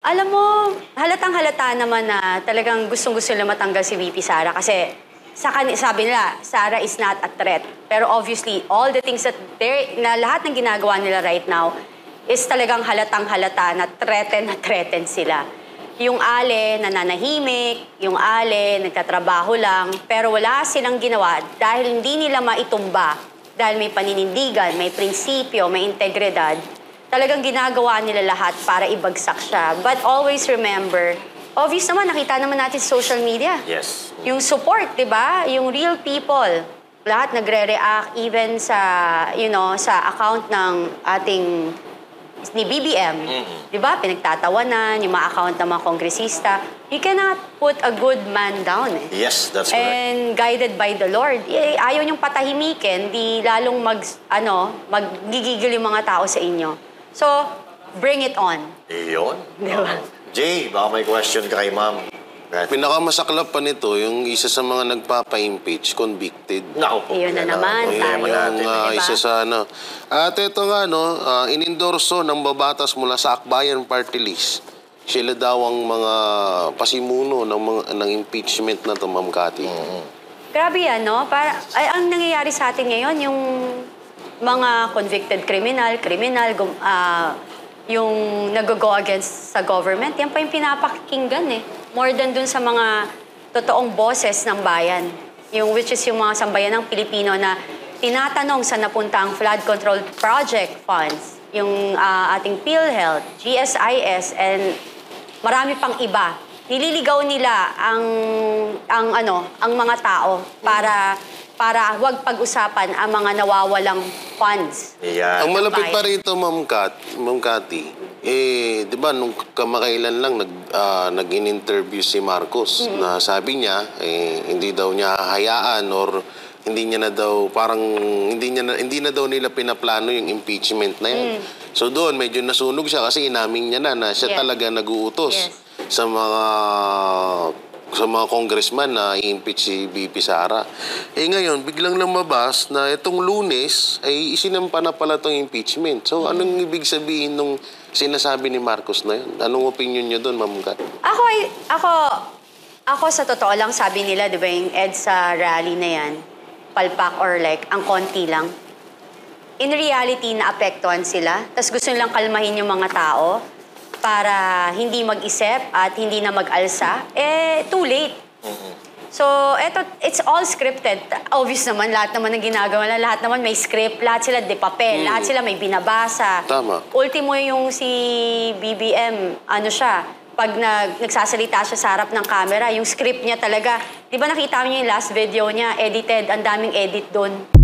Alam mo, halatang-halata naman na talagang gustong-gusto nila matanggal si VP Sara kasi sabi nila, Sara is not a threat. Pero obviously, all the things na lahat ng ginagawa nila right now is talagang halatang-halata na threaten sila. Yung Ale, nananahimik, yung Ale, nagtatrabaho lang, pero wala silang ginawa dahil hindi nila maitumba, dahil may paninindigan, may prinsipyo, may integridad. Talagang ginagawa nila lahat para ibagsak siya. But always remember, obvious naman, nakita naman natin sa social media. Yes. Yung support, di ba? Yung real people. Lahat nagre-react even sa, sa account ng ating ni BBM. Di ba? Pinagtatawanan, yung mga account ng mga kongresista. You cannot put a good man down. Yes, that's correct. And guided by the Lord. Ayaw niyong patahimikin, di lalong maggigigil yung mga tao sa inyo. So, bring it on. Iyon. Diba? Jay, baka may question ka kay ma'am. Pinakamasaklap pa nito, yung isa sa mga nagpapa-impeach, convicted. Naku po. Iyon na naman. Yung isa sa At ito nga, inendorso ng babatas mula sa Akbayan Party List. Sila daw ang mga pasimuno ng impeachment na ito, Ma'am Cathy. Grabe yan, no? Ang nangyayari sa atin ngayon, yung mga convicted criminal, yung nag-go against sa government, yan pa yung pinapakinggan eh. More than dun sa mga totoong boses ng bayan. Which is yung mga sambayan ng Pilipino na tinatanong sa napunta ang flood control project funds, yung ating PhilHealth, GSIS, and marami pang iba. Nililigaw nila ang mga tao para huwag pag-usapan ang mga nawawalang funds. Yeah. Ang malapit pa rito, Ma'am Cathy, di ba, nung kamakailan lang nag-in-interview si Marcos na sabi niya, hindi daw niya hahayaan or hindi niya na daw, parang hindi na daw nila pinaplano yung impeachment na yan. So doon, medyo nasunog siya kasi inamin niya na siya talaga nag-uutos sa mga congressman na i-impeach si VP Sara. Ngayon, biglang lumabas na itong Lunes ay isinampa na pala itong impeachment. So, anong ibig sabihin nung sinasabi ni Marcos na yun? Anong opinion niyo doon, Ma'am Kat? Ako sa totoo lang, sabi nila, di ba, yung EDSA rally na yan, palpak or ang konti lang. In reality, naapektuhan sila. Tapos gusto nilang kalmahin yung mga tao para hindi mag-isip at hindi na mag-alsa, too late. So, it's all scripted. Obvious naman, lahat naman ng ginagawa nila, lahat naman may script, lahat sila de papel, lahat sila may binabasa. Tama. Ultimo yung si BBM, pag nagsasalita siya sa harap ng camera, yung script niya talaga, di ba nakita niyo yung last video niya, edited, ang daming edit doon.